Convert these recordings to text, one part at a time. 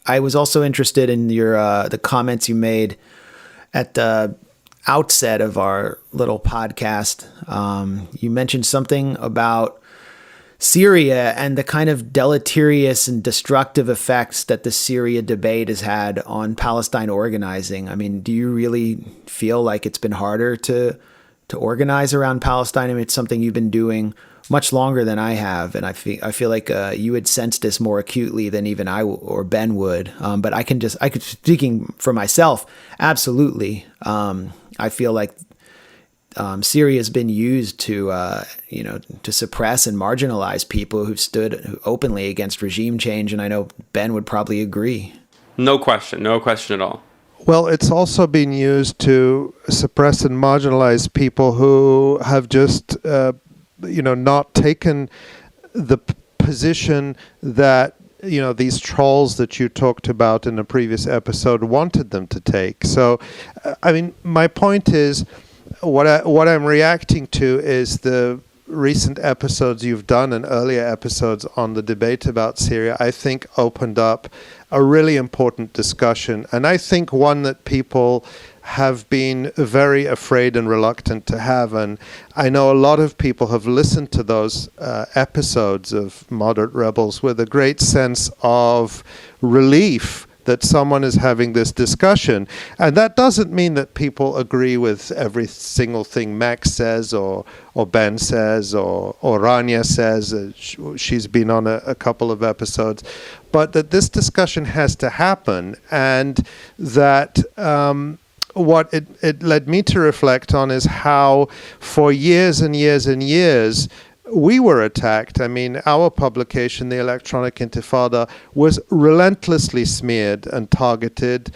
I was also interested in your the comments you made at the outset of our little podcast. You mentioned something about Syria and the kind of deleterious and destructive effects that the Syria debate has had on Palestine organizing. I mean, do you really feel like it's been harder to organize around Palestine? I mean, it's something you've been doing much longer than I have, and I feel like you would sense this more acutely than even I or Ben would. But I could speaking for myself, absolutely. I feel like Syria has been used to suppress and marginalize people who've stood openly against regime change, and I know Ben would probably agree. No question at all. Well, it's also been used to suppress and marginalize people who have just, not taken the position that, these trolls that you talked about in a previous episode wanted them to take. So, my point is, what I'm reacting to is the recent episodes you've done and earlier episodes on the debate about Syria, I think opened up a really important discussion, and I think one that people have been very afraid and reluctant to have. And I know a lot of people have listened to those episodes of Moderate Rebels with a great sense of relief that someone is having this discussion. And that doesn't mean that people agree with every single thing Max says or Ben says or Rania says. She's been on a couple of episodes. But that this discussion has to happen, and that what it led me to reflect on is how for years and years and years we were attacked. I mean, our publication, The Electronic Intifada, was relentlessly smeared and targeted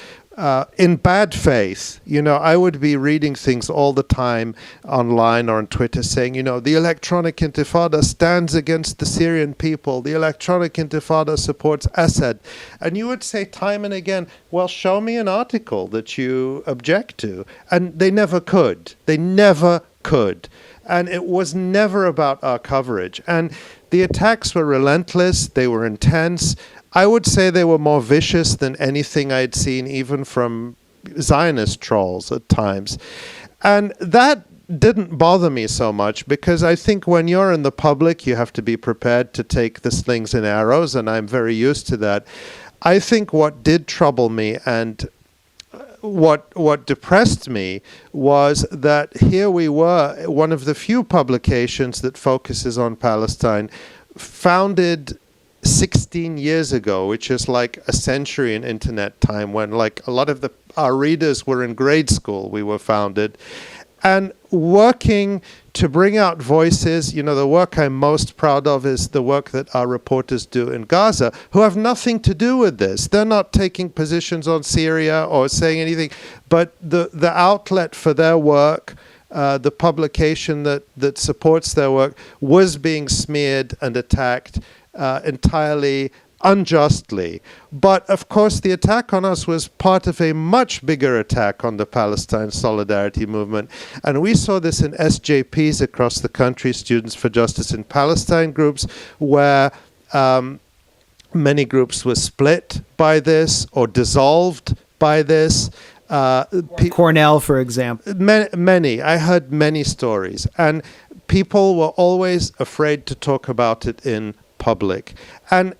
in bad faith. I would be reading things all the time online or on Twitter saying, the Electronic Intifada stands against the Syrian people. The Electronic Intifada supports Assad. And you would say time and again, well, show me an article that you object to. And they never could. They never could. And it was never about our coverage. And the attacks were relentless. They were intense. I would say they were more vicious than anything I'd seen, even from Zionist trolls at times. And that didn't bother me so much, because I think when you're in the public, you have to be prepared to take the slings and arrows, and I'm very used to that. I think what did trouble me and what depressed me was that here we were, one of the few publications that focuses on Palestine, founded 16 years ago, which is like a century in internet time, when like a lot of our readers were in grade school. We were founded, and working to bring out voices. The work I'm most proud of is the work that our reporters do in Gaza, who have nothing to do with this. They're not taking positions on Syria or saying anything, but the outlet for their work, the publication that supports their work, was being smeared and attacked entirely unjustly. But of course the attack on us was part of a much bigger attack on the Palestine Solidarity Movement, and we saw this in SJPs across the country, Students for Justice in Palestine groups, where many groups were split by this or dissolved by this. Cornell, for example. Many. I heard many stories, and people were always afraid to talk about it in public. And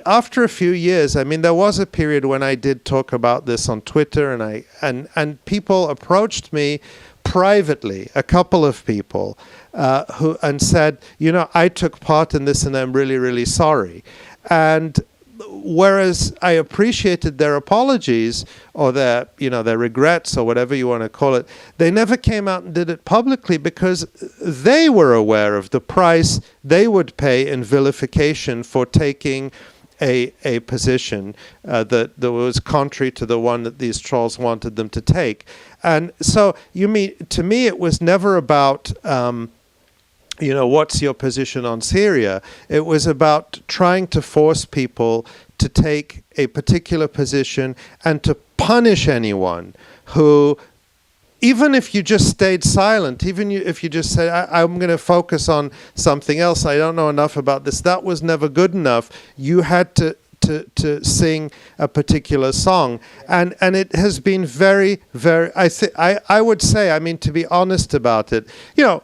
after a few years, there was a period when I did talk about this on Twitter, and people approached me privately, a couple of people, who said, I took part in this and I'm really, really sorry. And whereas I appreciated their apologies or their regrets or whatever you want to call it, they never came out and did it publicly, because they were aware of the price they would pay in vilification for taking a position that was contrary to the one that these trolls wanted them to take. And so, to me, it was never about what's your position on Syria? It was about trying to force people to take a particular position and to punish anyone who, even if you just stayed silent, even if you just said, I'm going to focus on something else, I don't know enough about this, that was never good enough. You had to to sing a particular song, and it has been very, very. I would say, I mean, to be honest about it,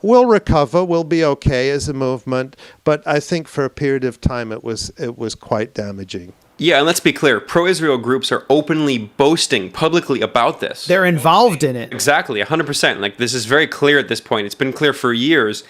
we'll recover, we'll be okay as a movement, but I think for a period of time it was quite damaging. Yeah, and let's be clear, pro-Israel groups are openly boasting publicly about this. They're involved in it. Exactly, 100%. Like, this is very clear at this point. It's been clear for years.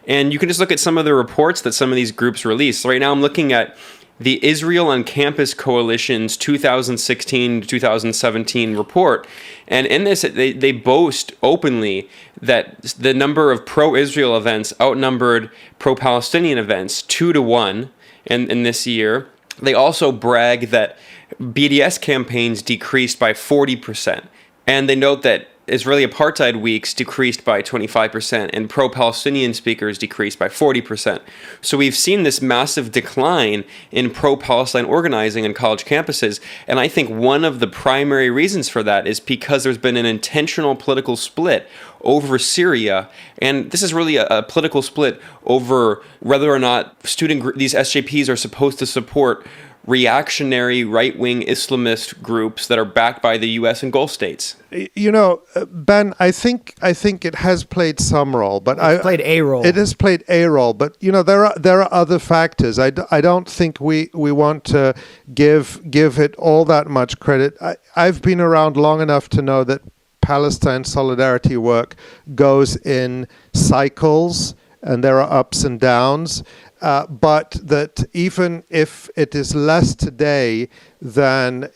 And you can just look at some of the reports that some of these groups release. Right now I'm looking at the Israel on Campus Coalition's 2016 to 2017 report. And in this, they boast openly that the number of pro-Israel events outnumbered pro-Palestinian events 2-1 in this year. They also brag that BDS campaigns decreased by 40%. And they note that Israeli apartheid weeks decreased by 25% and pro-Palestinian speakers decreased by 40%. So we've seen this massive decline in pro-Palestine organizing on college campuses. And I think one of the primary reasons for that is because there's been an intentional political split over Syria. And this is really a political split over whether or not these SJPs are supposed to support reactionary right-wing Islamist groups that are backed by the U.S. and Gulf states. Ben, I think it has played some role, but It's played a role. It has played a role, but there are other factors. I don't think we want to give it all that much credit. I've been around long enough to know that Palestine solidarity work goes in cycles, and there are ups and downs. But that even if it is less today than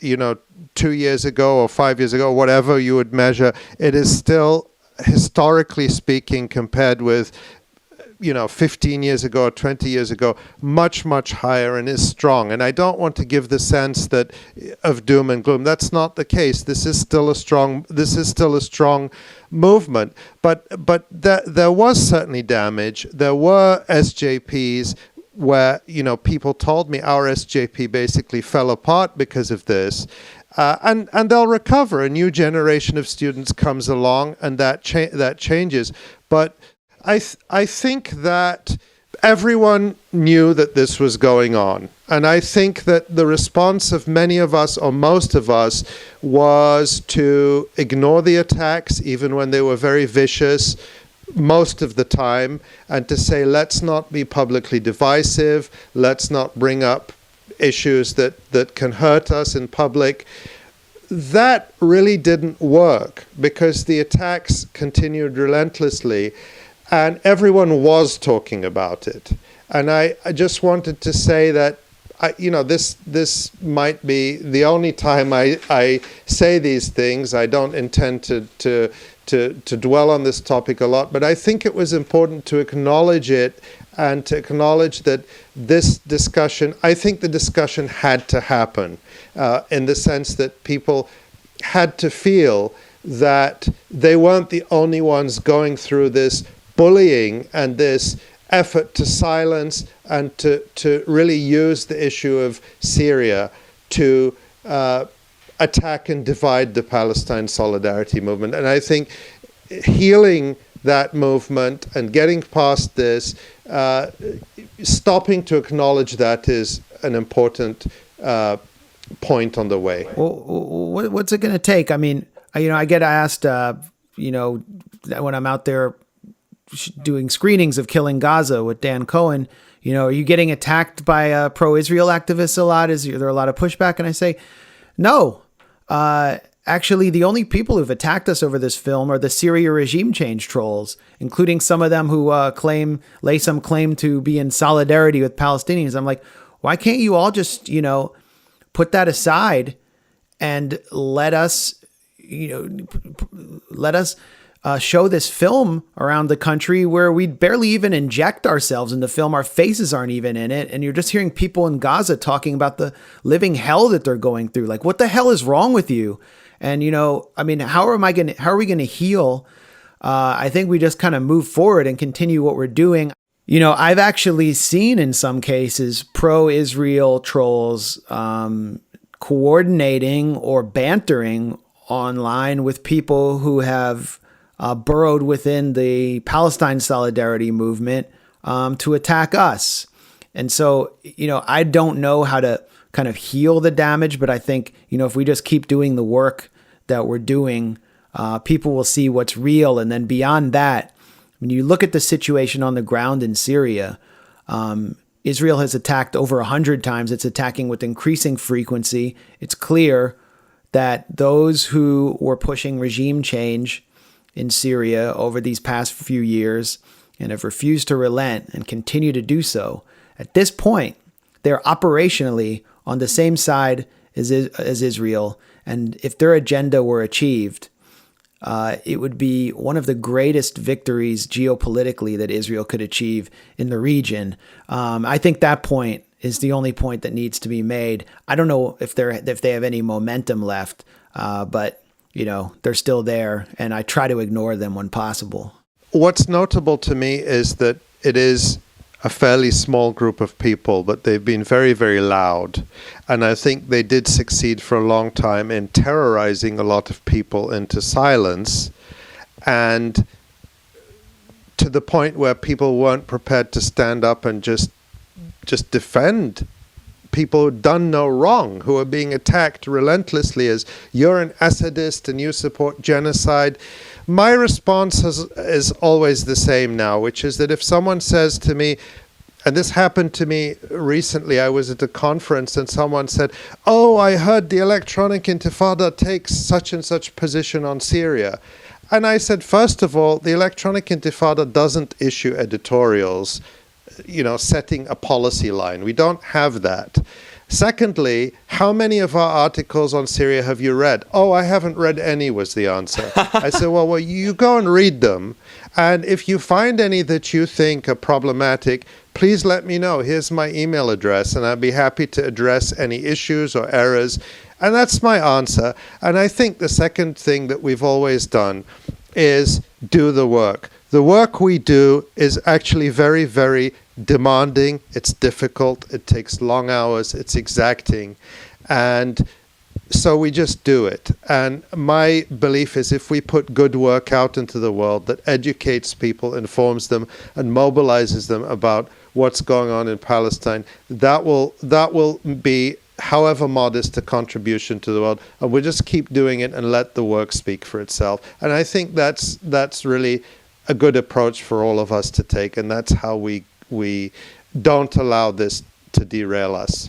2 years ago or 5 years ago, whatever you would measure, it is still, historically speaking, compared with 15 years ago or 20 years ago, much, much higher and is strong. And I don't want to give the sense of doom and gloom. That's not the case. This is still a strong movement. But there was certainly damage. There were SJPs where, people told me our SJP basically fell apart because of this. And they'll recover. A new generation of students comes along, and that changes. But I think that everyone knew that this was going on. And I think that the response of many of us, or most of us, was to ignore the attacks, even when they were very vicious, most of the time, and to say, let's not be publicly divisive, let's not bring up issues that can hurt us in public. That really didn't work, because the attacks continued relentlessly. And everyone was talking about it. And I just wanted to say that, this might be the only time I say these things. I don't intend to dwell on this topic a lot, but I think it was important to acknowledge it and to acknowledge that this discussion, I think the discussion had to happen in the sense that people had to feel that they weren't the only ones going through this bullying and this effort to silence and to really use the issue of Syria to attack and divide the Palestine solidarity movement. And I think healing that movement and getting past this, stopping to acknowledge that is an important point on the way. Well, what's it going to take? I mean, I get asked, when I'm out there doing screenings of Killing Gaza with Dan Cohen, are you getting attacked by pro-Israel activists a lot? Is there a lot of pushback? And I say, no. Actually, the only people who've attacked us over this film are the Syria regime change trolls, including some of them who lay some claim to be in solidarity with Palestinians. I'm like, why can't you all just, put that aside and let us show this film around the country where we barely even inject ourselves in the film. Our faces aren't even in it. And you're just hearing people in Gaza talking about the living hell that they're going through. Like, what the hell is wrong with you? And, how are we going to heal? I think we just kind of move forward and continue what we're doing. I've actually seen in some cases pro-Israel trolls coordinating or bantering online with people who have burrowed within the Palestine solidarity movement to attack us. And so, I don't know how to kind of heal the damage, but I think, if we just keep doing the work that we're doing, people will see what's real. And then beyond that, when you look at the situation on the ground in Syria, Israel has attacked over 100 times. It's attacking with increasing frequency. It's clear that those who were pushing regime change in Syria over these past few years and have refused to relent and continue to do so, at this point, they're operationally on the same side as Israel. And if their agenda were achieved, it would be one of the greatest victories geopolitically that Israel could achieve in the region. I think that point is the only point that needs to be made. I don't know if they have any momentum left, but they're still there, and I try to ignore them when possible. What's notable to me is that it is a fairly small group of people, but they've been very, very loud. And I think they did succeed for a long time in terrorizing a lot of people into silence, and to the point where people weren't prepared to stand up and just defend people who'd done no wrong, who are being attacked relentlessly as you're an Assadist and you support genocide. My response is always the same now, which is that if someone says to me, and this happened to me recently, I was at a conference and someone said, "Oh, I heard the electronic intifada takes such and such position on Syria." And I said, first of all, the electronic intifada doesn't issue editorials, setting a policy line. We don't have that. Secondly, how many of our articles on Syria have you read? "Oh, I haven't read any," was the answer. I said, well, you go and read them. And if you find any that you think are problematic, please let me know. Here's my email address, and I'd be happy to address any issues or errors. And that's my answer. And I think the second thing that we've always done is do the work. The work we do is actually very, very demanding. It's difficult. It takes long hours. It's exacting. And so we just do it. And my belief is if we put good work out into the world that educates people, informs them, and mobilizes them about what's going on in Palestine, that will be, however modest, a contribution to the world. And we'll just keep doing it and let the work speak for itself. And I think that's really a good approach for all of us to take, and that's how we don't allow this to derail us.